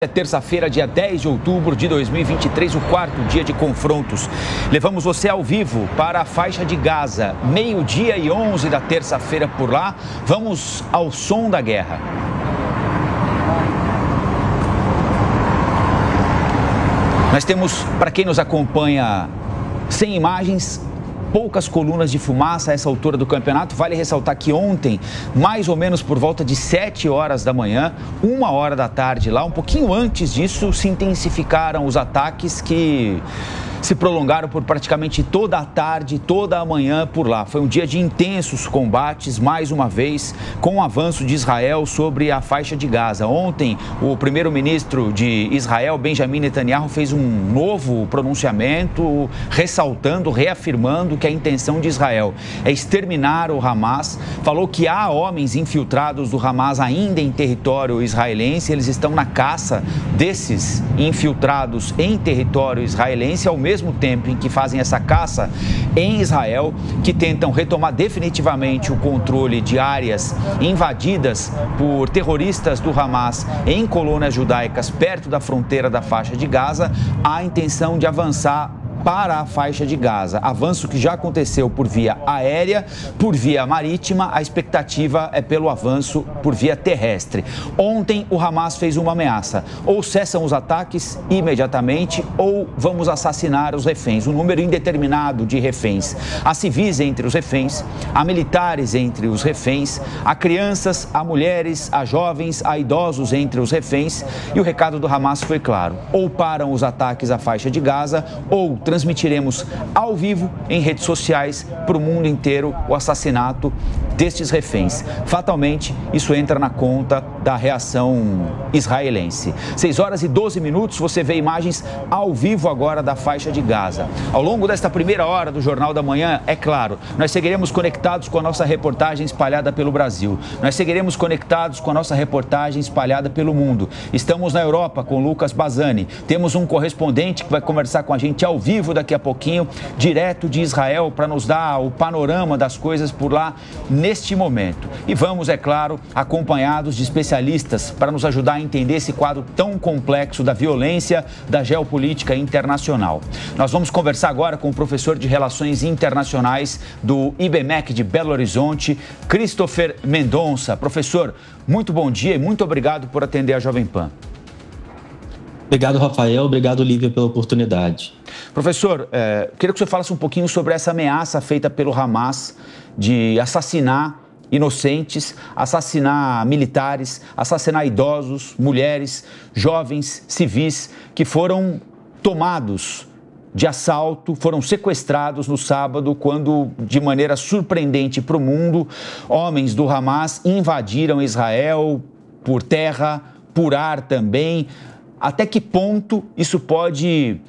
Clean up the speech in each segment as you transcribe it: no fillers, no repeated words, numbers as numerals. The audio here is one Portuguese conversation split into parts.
É terça-feira, dia 10 de outubro de 2023, o quarto dia de confrontos. Levamos você ao vivo para a faixa de Gaza, 12h11 da terça-feira por lá. Vamos ao som da guerra. Nós temos, para quem nos acompanha sem imagens, poucas colunas de fumaça a essa altura do campeonato. Vale ressaltar que ontem, mais ou menos por volta de 7 horas da manhã, 1 hora da tarde lá, um pouquinho antes disso, se intensificaram os ataques que se prolongaram por praticamente toda a tarde, toda a manhã por lá. Foi um dia de intensos combates, mais uma vez, com o avanço de Israel sobre a faixa de Gaza. Ontem, o primeiro-ministro de Israel, Benjamin Netanyahu, fez um novo pronunciamento, ressaltando, reafirmando que a intenção de Israel é exterminar o Hamas. Falou que há homens infiltrados do Hamas ainda em território israelense. Eles estão na caça desses infiltrados em território israelense, ao mesmo tempo em que fazem essa caça em Israel, que tentam retomar definitivamente o controle de áreas invadidas por terroristas do Hamas em colônias judaicas perto da fronteira da faixa de Gaza. Há a intenção de avançar para a faixa de Gaza. Avanço que já aconteceu por via aérea, por via marítima. A expectativa é pelo avanço por via terrestre. Ontem, o Hamas fez uma ameaça: ou cessam os ataques imediatamente, ou vamos assassinar os reféns. Um número indeterminado de reféns. Há civis entre os reféns, há militares entre os reféns, há crianças, há mulheres, há jovens, há idosos entre os reféns. E o recado do Hamas foi claro: ou param os ataques à faixa de Gaza, ou transmitiremos ao vivo em redes sociais para o mundo inteiro o assassinato destes reféns. Fatalmente, isso entra na conta da reação israelense. 6h12, você vê imagens ao vivo agora da faixa de Gaza. Ao longo desta primeira hora do Jornal da Manhã, é claro, nós seguiremos conectados com a nossa reportagem espalhada pelo Brasil. Nós seguiremos conectados com a nossa reportagem espalhada pelo mundo. Estamos na Europa com Lucas Bazzani. Temos um correspondente que vai conversar com a gente ao vivo daqui a pouquinho, direto de Israel, para nos dar o panorama das coisas por lá neste momento. E vamos, é claro, acompanhados de especialistas para nos ajudar a entender esse quadro tão complexo da violência da geopolítica internacional. Nós vamos conversar agora com o professor de Relações Internacionais do IBMEC de Belo Horizonte, Christopher Mendonça. Professor, muito bom dia e muito obrigado por atender a Jovem Pan. Obrigado, Rafael. Obrigado, Lívia, pela oportunidade. Professor, queria que o senhor falasse um pouquinho sobre essa ameaça feita pelo Hamas de assassinar inocentes, assassinar militares, assassinar idosos, mulheres, jovens, civis, que foram tomados de assalto, foram sequestrados no sábado, quando, de maneira surpreendente para o mundo, homens do Hamas invadiram Israel por terra, por ar também. Até que ponto isso pode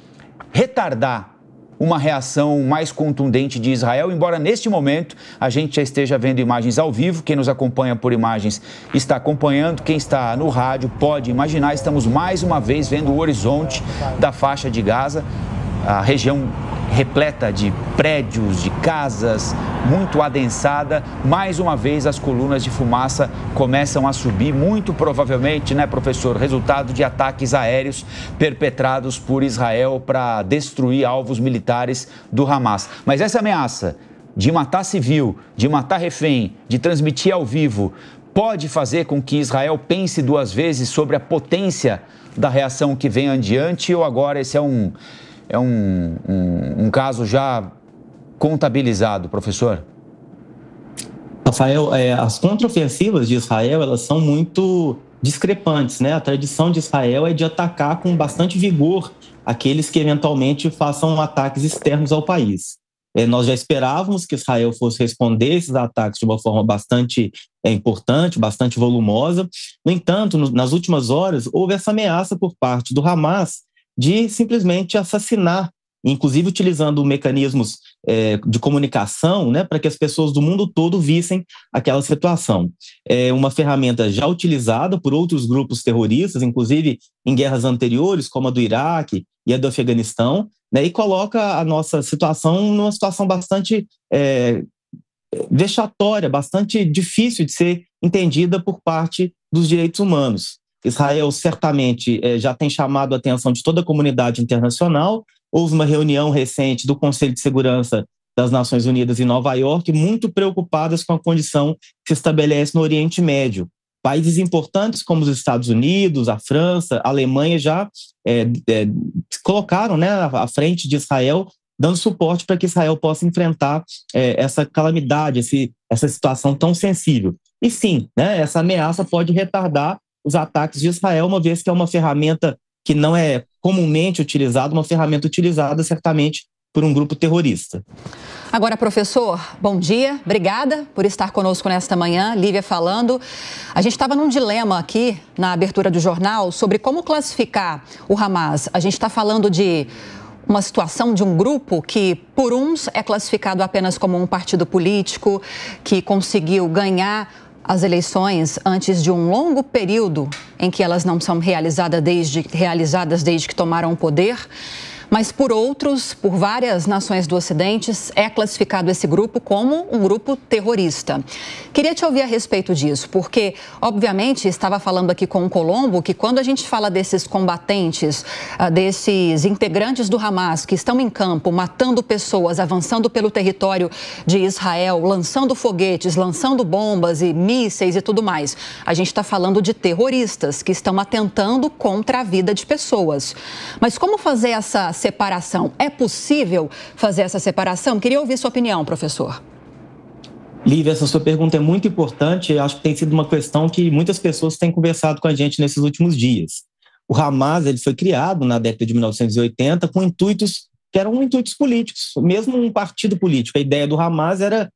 retardar uma reação mais contundente de Israel, embora neste momento a gente já esteja vendo imagens ao vivo. Quem nos acompanha por imagens está acompanhando, quem está no rádio pode imaginar. Estamos mais uma vez vendo o horizonte da faixa de Gaza, a região repleta de prédios, de casas, muito adensada. Mais uma vez as colunas de fumaça começam a subir, muito provavelmente, né, professor, resultado de ataques aéreos perpetrados por Israel para destruir alvos militares do Hamas. Mas essa ameaça de matar civil, de matar refém, de transmitir ao vivo, pode fazer com que Israel pense duas vezes sobre a potência da reação que vem adiante, ou agora esse é um caso já contabilizado, professor? Rafael, as contraofensivas de Israel, elas são muito discrepantes, né? A tradição de Israel é de atacar com bastante vigor aqueles que eventualmente façam ataques externos ao país. Nós já esperávamos que Israel fosse responder esses ataques de uma forma bastante importante, bastante volumosa. No entanto, nas últimas horas, houve essa ameaça por parte do Hamas de simplesmente assassinar, inclusive utilizando mecanismos de comunicação, né, para que as pessoas do mundo todo vissem aquela situação. É uma ferramenta já utilizada por outros grupos terroristas, inclusive em guerras anteriores, como a do Iraque e a do Afeganistão, né, e coloca a nossa situação numa situação bastante vexatória, bastante difícil de ser entendida por parte dos direitos humanos. Israel certamente já tem chamado a atenção de toda a comunidade internacional. Houve uma reunião recente do Conselho de Segurança das Nações Unidas em Nova York, muito preocupadas com a condição que se estabelece no Oriente Médio. Países importantes como os Estados Unidos, a França, a Alemanha já se colocaram, né, à frente de Israel, dando suporte para que Israel possa enfrentar essa calamidade, essa situação tão sensível. E sim, né, essa ameaça pode retardar os ataques de Israel, uma vez que é uma ferramenta que não é comumente utilizada, uma ferramenta utilizada certamente por um grupo terrorista. Agora, professor, bom dia, obrigada por estar conosco nesta manhã. Lívia falando. A gente estava num dilema aqui na abertura do jornal sobre como classificar o Hamas. A gente está falando de uma situação de um grupo que, por uns, é classificado apenas como um partido político que conseguiu ganhar as eleições antes de um longo período em que elas não são realizadas desde que tomaram o poder. Mas, por outros, por várias nações do Ocidente, é classificado esse grupo como um grupo terrorista. Queria te ouvir a respeito disso, porque, obviamente, estava falando aqui com o Colombo que quando a gente fala desses combatentes, desses integrantes do Hamas que estão em campo, matando pessoas, avançando pelo território de Israel, lançando foguetes, lançando bombas e mísseis e tudo mais, a gente está falando de terroristas que estão atentando contra a vida de pessoas. Mas como fazer essa separação? É possível fazer essa separação? Queria ouvir sua opinião, professor. Lívia, essa sua pergunta é muito importante. Eu acho que tem sido uma questão que muitas pessoas têm conversado com a gente nesses últimos dias. O Hamas ele foi criado na década de 1980 com intuitos que eram intuitos políticos, mesmo um partido político. A ideia do Hamas era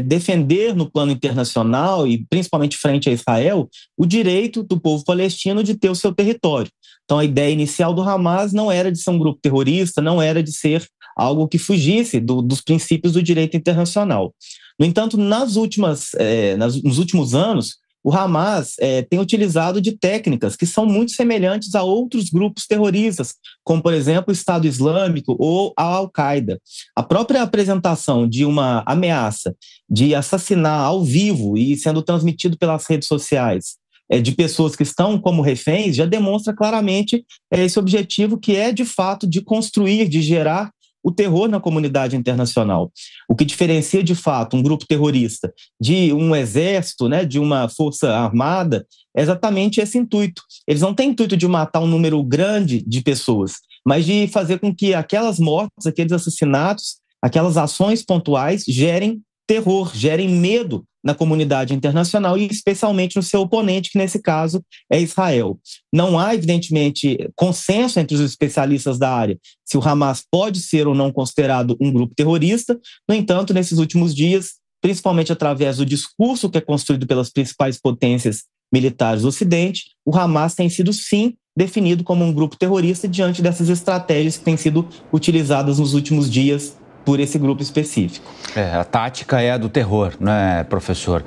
defender no plano internacional e principalmente frente a Israel o direito do povo palestino de ter o seu território. Então a ideia inicial do Hamas não era de ser um grupo terrorista, não era de ser algo que fugisse dos princípios do direito internacional. No entanto, nos últimos anos, o Hamas tem utilizado de técnicas que são muito semelhantes a outros grupos terroristas, como, por exemplo, o Estado Islâmico ou a Al-Qaeda. A própria apresentação de uma ameaça de assassinar ao vivo e sendo transmitido pelas redes sociais de pessoas que estão como reféns já demonstra claramente esse objetivo que é, de fato, de construir, de gerar o terror na comunidade internacional. O que diferencia, de fato, um grupo terrorista de um exército, né, de uma força armada, é exatamente esse intuito. Eles não têm intuito de matar um número grande de pessoas, mas de fazer com que aquelas mortes, aqueles assassinatos, aquelas ações pontuais gerem terror, gerem medo na comunidade internacional e especialmente no seu oponente, que nesse caso é Israel. Não há, evidentemente, consenso entre os especialistas da área se o Hamas pode ser ou não considerado um grupo terrorista. No entanto, nesses últimos dias, principalmente através do discurso que é construído pelas principais potências militares do Ocidente, o Hamas tem sido, sim, definido como um grupo terrorista diante dessas estratégias que têm sido utilizadas nos últimos dias por esse grupo específico. A tática é a do terror, né, professor?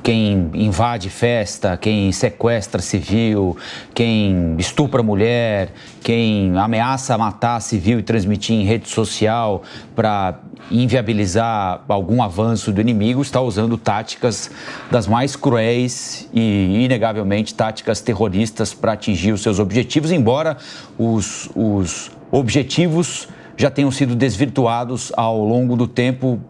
Quem invade festa, quem sequestra civil, quem estupra mulher, quem ameaça matar civil e transmitir em rede social para inviabilizar algum avanço do inimigo, está usando táticas das mais cruéis e, inegavelmente, táticas terroristas para atingir os seus objetivos, embora os objetivos já tenham sido desvirtuados ao longo do tempo,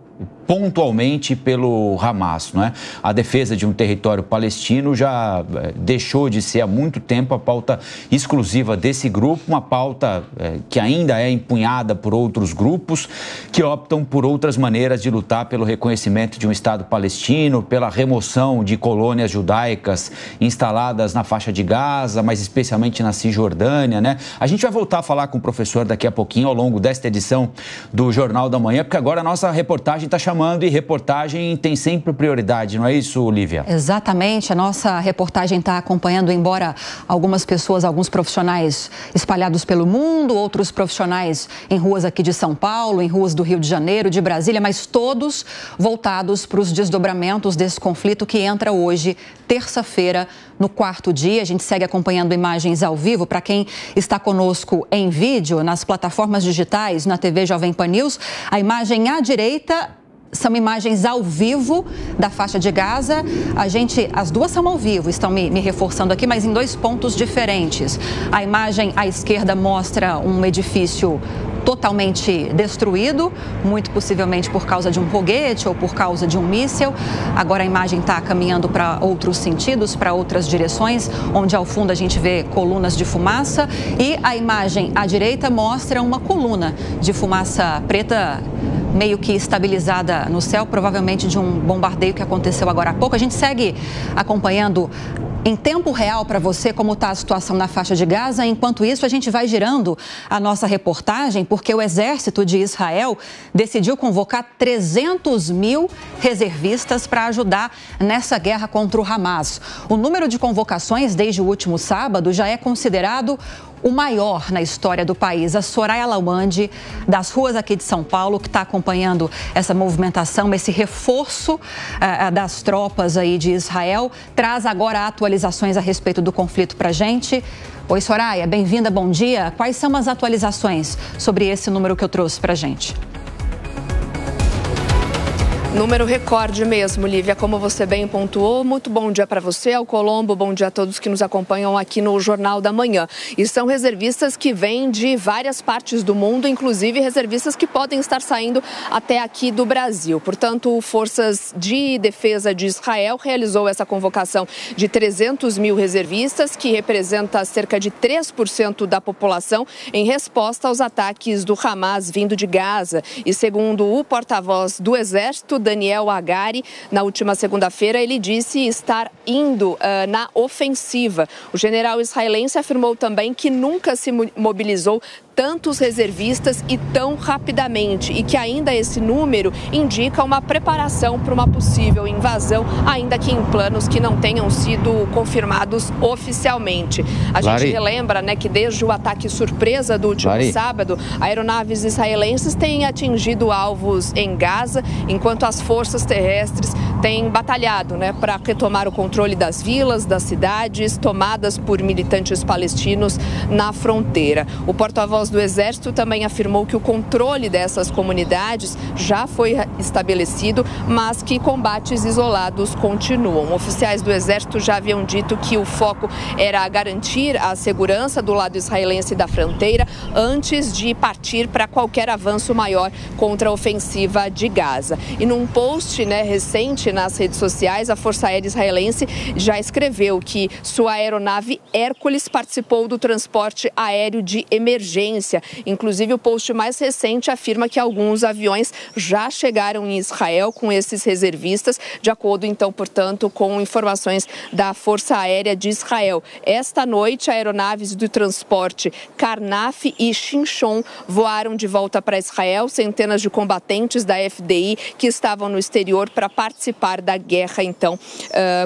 pontualmente pelo Hamas, não é? A defesa de um território palestino já deixou de ser há muito tempo a pauta exclusiva desse grupo, uma pauta que ainda é empunhada por outros grupos que optam por outras maneiras de lutar pelo reconhecimento de um Estado palestino, pela remoção de colônias judaicas instaladas na faixa de Gaza, mas especialmente na Cisjordânia, né? A gente vai voltar a falar com o professor daqui a pouquinho, ao longo desta edição do Jornal da Manhã, porque agora a nossa reportagem está chamando e reportagem tem sempre prioridade, não é isso, Lívia? Exatamente, a nossa reportagem está acompanhando, embora algumas pessoas, alguns profissionais espalhados pelo mundo, outros profissionais em ruas aqui de São Paulo, em ruas do Rio de Janeiro, de Brasília, mas todos voltados para os desdobramentos desse conflito que entra hoje, terça-feira, no quarto dia. A gente segue acompanhando imagens ao vivo. Para quem está conosco em vídeo, nas plataformas digitais, na TV Jovem Pan News, a imagem à direita São imagens ao vivo da faixa de Gaza. As duas são ao vivo, estão me reforçando aqui, mas em 2 pontos diferentes. A imagem à esquerda mostra um edifício totalmente destruído, muito possivelmente por causa de um foguete ou por causa de um míssil. Agora a imagem está caminhando para outros sentidos, para outras direções, onde ao fundo a gente vê colunas de fumaça, e a imagem à direita mostra uma coluna de fumaça preta meio que estabilizada no céu, provavelmente de um bombardeio que aconteceu agora há pouco. A gente segue acompanhando em tempo real para você como está a situação na faixa de Gaza. Enquanto isso, a gente vai girando a nossa reportagem, porque o exército de Israel decidiu convocar 300 mil reservistas para ajudar nessa guerra contra o Hamas. O número de convocações desde o último sábado já é considerado o maior na história do país. A Soraya Lawande, das ruas aqui de São Paulo, que está acompanhando essa movimentação, esse reforço das tropas aí de Israel, traz agora atualizações a respeito do conflito para a gente. Oi, Soraya, bem-vinda, bom dia. Quais são as atualizações sobre esse número que eu trouxe para a gente? Número recorde mesmo, Lívia, como você bem pontuou. Muito bom dia para você, ao Colombo, bom dia a todos que nos acompanham aqui no Jornal da Manhã. E são reservistas que vêm de várias partes do mundo, inclusive reservistas que podem estar saindo até aqui do Brasil. Portanto, Forças de Defesa de Israel realizou essa convocação de 300 mil reservistas, que representa cerca de 3% da população, em resposta aos ataques do Hamas vindo de Gaza. E segundo o porta-voz do Exército, Daniel Hagari, na última segunda-feira, ele disse estar indo na ofensiva. O general israelense afirmou também que nunca se mobilizou tantos reservistas e tão rapidamente, e que ainda esse número indica uma preparação para uma possível invasão, ainda que em planos que não tenham sido confirmados oficialmente. A gente relembra, né, que desde o ataque surpresa do último sábado, aeronaves israelenses têm atingido alvos em Gaza, enquanto as forças terrestres têm batalhado, né, para retomar o controle das vilas, das cidades tomadas por militantes palestinos na fronteira. O porta-voz do Exército também afirmou que o controle dessas comunidades já foi estabelecido, mas que combates isolados continuam. Oficiais do Exército já haviam dito que o foco era garantir a segurança do lado israelense da fronteira antes de partir para qualquer avanço maior contra a ofensiva de Gaza. E num post, né, recente nas redes sociais, a Força Aérea Israelense já escreveu que sua aeronave Hércules participou do transporte aéreo de emergência. Inclusive, o post mais recente afirma que alguns aviões já chegaram em Israel com esses reservistas, de acordo, então, portanto, com informações da Força Aérea de Israel. Esta noite, aeronaves do transporte Karnaf e Shinchon voaram de volta para Israel. Centenas de combatentes da FDI que estavam no exterior para participar da guerra, então,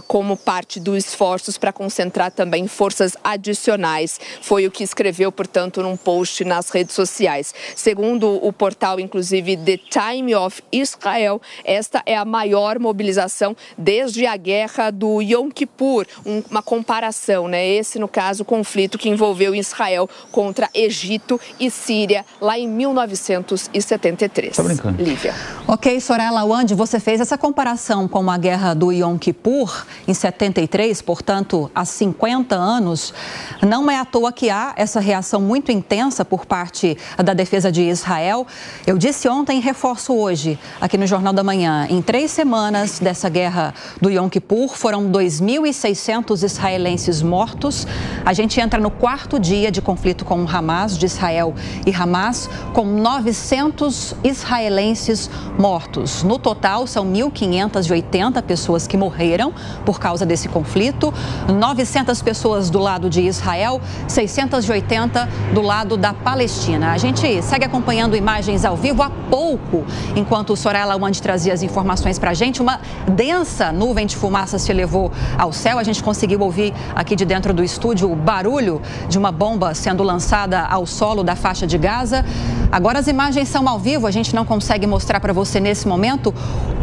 como parte dos esforços para concentrar também forças adicionais. Foi o que escreveu, portanto, num post nas redes sociais. Segundo o portal, inclusive, The Time of Israel, esta é a maior mobilização desde a guerra do Yom Kippur. Uma comparação, né? Esse, no caso, o conflito que envolveu Israel contra Egito e Síria lá em 1973. Tá brincando. Lívia. Ok, Soraya Lawande, você fez essa comparação com a guerra do Yom Kippur em 73, portanto, há 50 anos. Não é à toa que há essa reação muito intensa por parte da defesa de Israel. Eu disse ontem e reforço hoje, aqui no Jornal da Manhã, em 3 semanas dessa guerra do Yom Kippur, foram 2.600 israelenses mortos. A gente entra no 4º dia de conflito com o Hamas, de Israel e Hamas, com 900 israelenses mortos. No total, são 1.580 pessoas que morreram por causa desse conflito, 900 pessoas do lado de Israel, 680 do lado da Palestina. A gente segue acompanhando imagens ao vivo. Há pouco, enquanto o Soraya Lawande trazia as informações para a gente, uma densa nuvem de fumaça se elevou ao céu. A gente conseguiu ouvir aqui de dentro do estúdio o barulho de uma bomba sendo lançada ao solo da faixa de Gaza. Agora as imagens são ao vivo, a gente não consegue mostrar para você nesse momento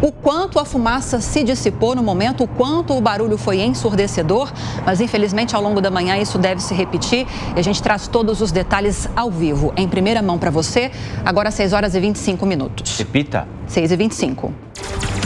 o quanto a fumaça se dissipou no momento, o quanto o barulho foi ensurdecedor, mas infelizmente ao longo da manhã isso deve se repetir e a gente traz todos os detalhes ao vivo, em primeira mão para você, agora 6 horas e 25 minutos. Repita. 6h25.